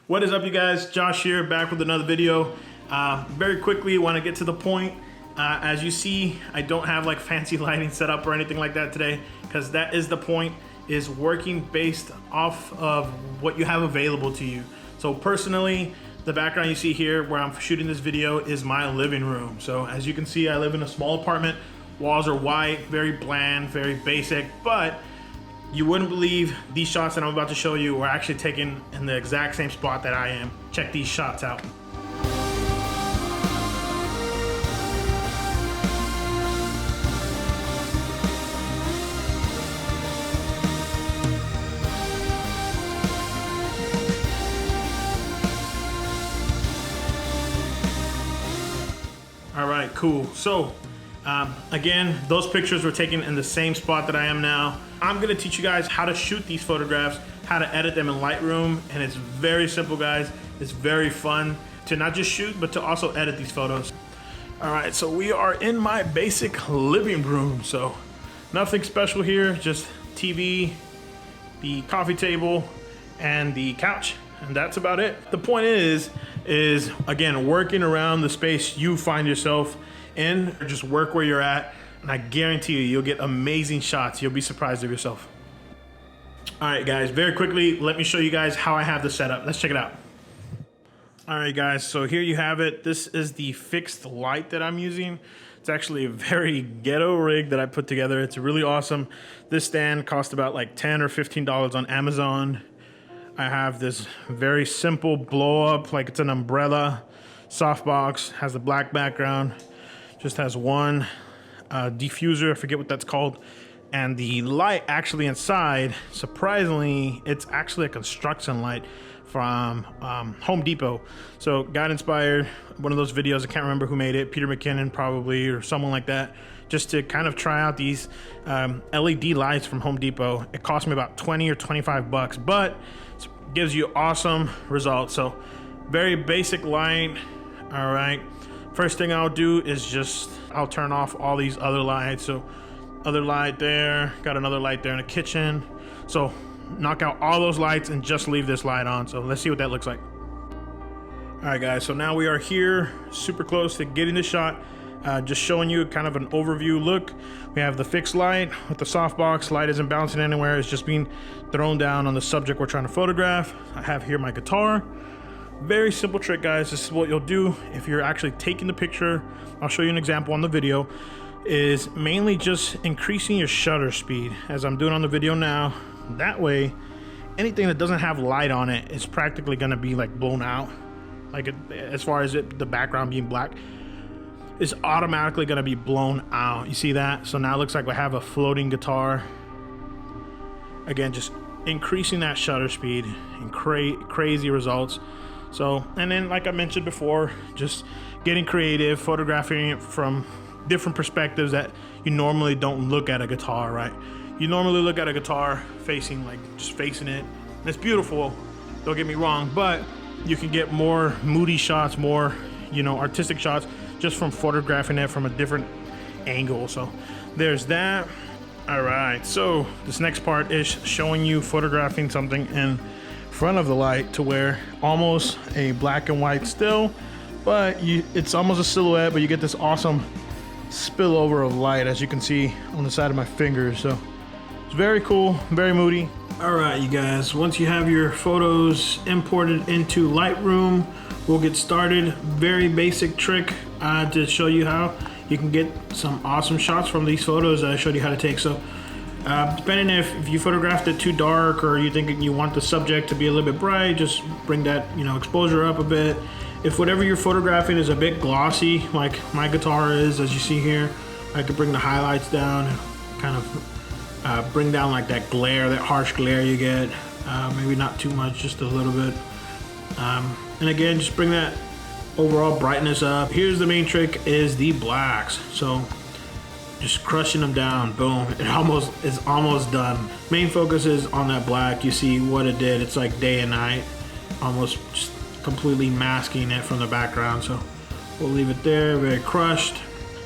What is up, you guys? Josh here, back with another video. Very quickly, want to get to the point. As you see, I don't have like fancy lighting set up or anything like that today, because that is the point, is working based off of what you have available to you. So personally, the background you see here where I'm shooting this video is my living room. So as you can see, I live in a small apartment. Walls are white, very bland, very basic, but you wouldn't believe these shots that I'm about to show you were actually taken in the exact same spot that I am. Check these shots out. All right, cool. So again, those pictures were taken in the same spot that I am now. I'm gonna teach you guys how to shoot these photographs, how to edit them in Lightroom, and it's very simple, guys. It's very fun to not just shoot, but to also edit these photos. All right, so we are in my basic living room. So nothing special here, just TV, the coffee table, and the couch, and that's about it. The point is again, working around the space you find yourself in. Just work where you're at, and I guarantee you'll get amazing shots. You'll be surprised of yourself. All right, guys, very quickly, let me show you guys how I have this set up. Let's check it out. All right, guys, so here you have it. This is the fixed light that I'm using. It's actually a very ghetto rig that I put together. It's really awesome. This stand cost about like $10 or $15 on Amazon. I have this very simple blow up, like it's an umbrella softbox, has a black background, just has one diffuser, I forget what that's called, and the light actually inside, surprisingly, it's actually a construction light from Home Depot. So got inspired, one of those videos, I can't remember who made it, Peter McKinnon probably, or someone like that, just to kind of try out these LED lights from Home Depot. It cost me about 20 or 25 bucks, but it gives you awesome results. So very basic light. All right, first thing I'll do is I'll turn off all these other lights. So other light there, got another light there in the kitchen. So knock out all those lights and just leave this light on. So let's see what that looks like. All right, guys, so now we are here super close to getting the shot. Just showing you kind of an overview look. We have the fixed light with the softbox. Light isn't bouncing anywhere. It's just being thrown down on the subject we're trying to photograph. I have here my guitar. Very simple trick, guys. This is what you'll do if you're actually taking the picture. I'll show you an example on the video. Is mainly just increasing your shutter speed, as I'm doing on the video now. That way, anything that doesn't have light on it is practically gonna be like blown out. Like as far as the background being black, is automatically gonna be blown out. You see that? So now it looks like we have a floating guitar. Again, just increasing that shutter speed and crazy results. So, and then like I mentioned before, just getting creative, photographing it from different perspectives that you normally don't look at a guitar, right? You normally look at a guitar facing, like just facing it. And it's beautiful, don't get me wrong, but you can get more moody shots, more, artistic shots just from photographing it from a different angle. So there's that. All right, so this next part is showing you photographing something in front of the light to where almost a black and white still, but it's almost a silhouette, but you get this awesome spillover of light, as you can see on the side of my fingers. So it's very cool, very moody. All right, you guys, once you have your photos imported into Lightroom, we'll get started. Very basic trick to show you how you can get some awesome shots from these photos that I showed you how to take. So depending if you photographed it too dark, or you think you want the subject to be a little bit bright, just bring that exposure up a bit. If whatever you're photographing is a bit glossy, like my guitar is, as you see here, I could bring the highlights down and kind of bring down like that glare, that harsh glare you get. Maybe not too much, just a little bit. And again, just bring that overall brightness up. Here's the main trick, is the blacks. So just crushing them down, boom, it's almost done. Main focus is on that black. You see what it did, it's like day and night, almost just completely masking it from the background. So we'll leave it there, very crushed.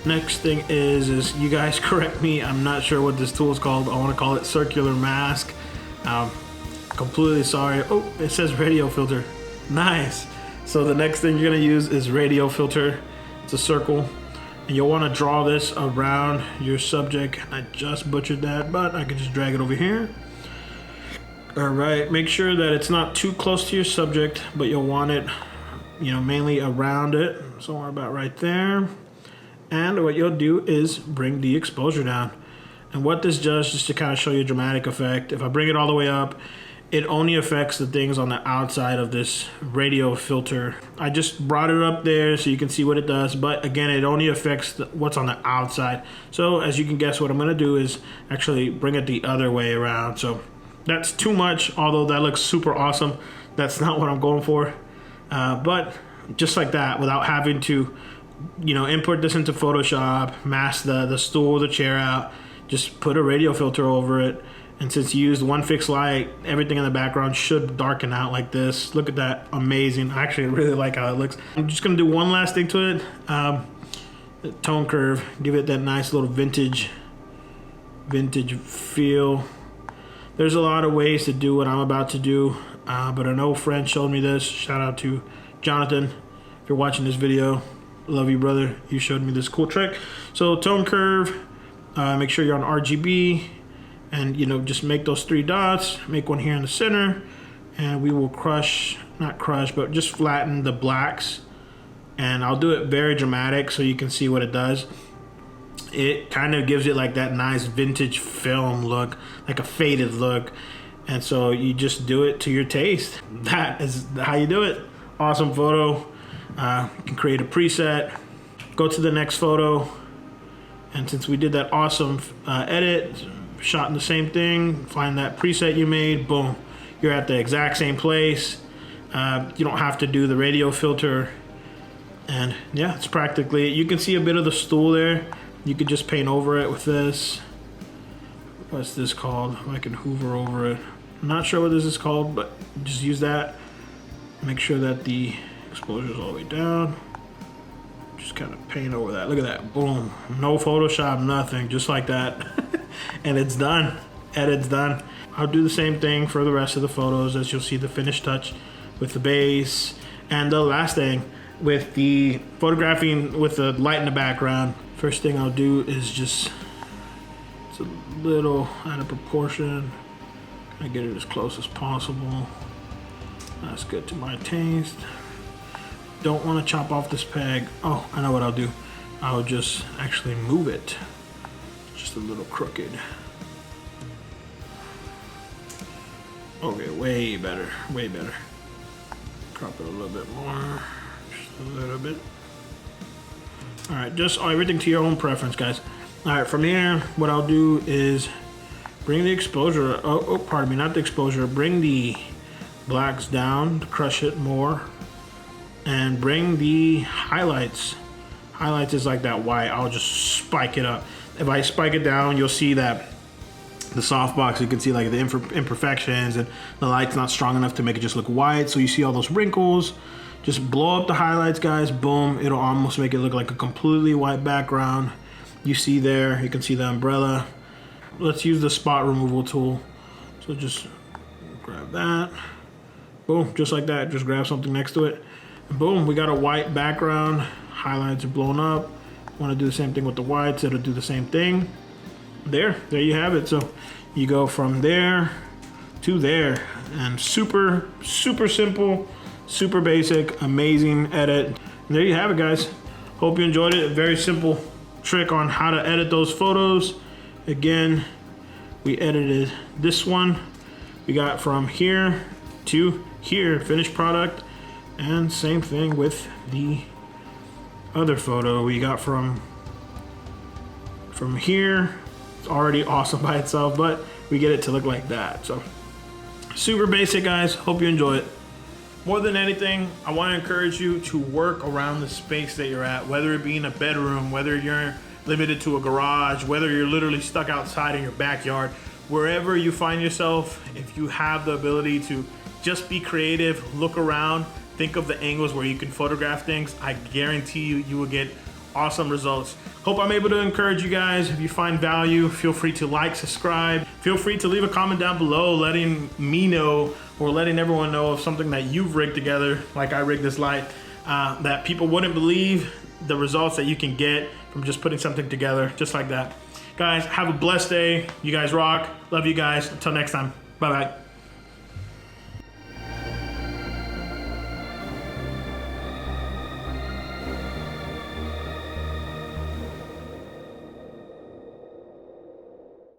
Next thing is you guys correct me, I'm not sure what this tool is called. I want to call it circular mask. Completely sorry. Oh, it says radio filter. Nice. So the next thing you're gonna use is radio filter. It's a circle. And you'll wanna draw this around your subject. I just butchered that, but I can just drag it over here. All right, make sure that it's not too close to your subject, but you'll want it, you know, mainly around it, somewhere about right there. And what you'll do is bring the exposure down. And what this does, just to kind of show you a dramatic effect, if I bring it all the way up, it only affects the things on the outside of this radio filter. I just brought it up there so you can see what it does, but again, it only affects what's on the outside. So as you can guess, what I'm gonna do is actually bring it the other way around. So that's too much, although that looks super awesome. That's not what I'm going for. But just like that, without having to, you know, import this into Photoshop, mask the stool or the chair out, just put a radio filter over it. And since you used one fixed light, everything in the background should darken out like this. Look at that, amazing. I actually really like how it looks. I'm just gonna do one last thing to it. The tone curve, give it that nice little vintage feel. There's a lot of ways to do what I'm about to do, but an old friend showed me this. Shout out to Jonathan. If you're watching this video, love you, brother. You showed me this cool trick. So tone curve, make sure you're on RGB, and you know, just make those 3 dots, make one here in the center, and we will not crush, but just flatten the blacks. And I'll do it very dramatic so you can see what it does. It kind of gives it like that nice vintage film look, like a faded look. And so you just do it to your taste. That is how you do it. Awesome photo. You can create a preset, go to the next photo. And since we did that awesome edit, shot in the same thing, find that preset you made, boom, you're at the exact same place. You don't have to do the radio filter. And yeah, it's practically, you can see a bit of the stool there. You could just paint over it with this. What's this called? I can hover over it. I'm not sure what this is called, but just use that. Make sure that the exposure is all the way down. Just kind of paint over that. Look at that, boom. No Photoshop, nothing, just like that. And it's done, edit's done. I'll do the same thing for the rest of the photos, as you'll see the finished touch with the base. And the last thing, with the photographing with the light in the background, first thing I'll do is just, it's a little out of proportion. I get it as close as possible. That's good to my taste. Don't want to chop off this peg. Oh, I know what I'll do. I'll just actually move it. Just a little crooked. Okay, way better, way better. Crop it a little bit more, just a little bit. All right, just everything to your own preference, guys. All right, from here, what I'll do is bring the exposure, pardon me, not the exposure, bring the blacks down to crush it more, and bring the highlights. Highlights is like that white, I'll just spike it up. If I spike it down, you'll see that the softbox, you can see like the imperfections, and the light's not strong enough to make it just look white, so you see all those wrinkles. Just blow up the highlights, guys, boom. It'll almost make it look like a completely white background. You see there, you can see the umbrella. Let's use the spot removal tool. So just grab that, boom, just like that. Just grab something next to it, and boom, we got a white background. Highlights are blown up. Want to do the same thing with the whites, it'll do the same thing. There you have it. So you go from there to there, and super simple, super basic, amazing edit. And there you have it, guys. Hope you enjoyed it. A very simple trick on how to edit those photos. Again, we edited this one. We got from here to here, finished product, and same thing with the other photo. We got from here. It's already awesome by itself, but we get it to look like that. So super basic, guys. Hope you enjoy it. More than anything, I want to encourage you to work around the space that you're at, whether it be in a bedroom, whether you're limited to a garage, whether you're literally stuck outside in your backyard, wherever you find yourself. If you have the ability to just be creative, look around, think of the angles where you can photograph things, I guarantee you will get awesome results. Hope I'm able to encourage you guys. If you find value, feel free to like, subscribe. Feel free to leave a comment down below letting me know or letting everyone know of something that you've rigged together, like I rigged this light, that people wouldn't believe the results that you can get from just putting something together just like that. Guys, have a blessed day. You guys rock. Love you guys. Until next time. Bye-bye.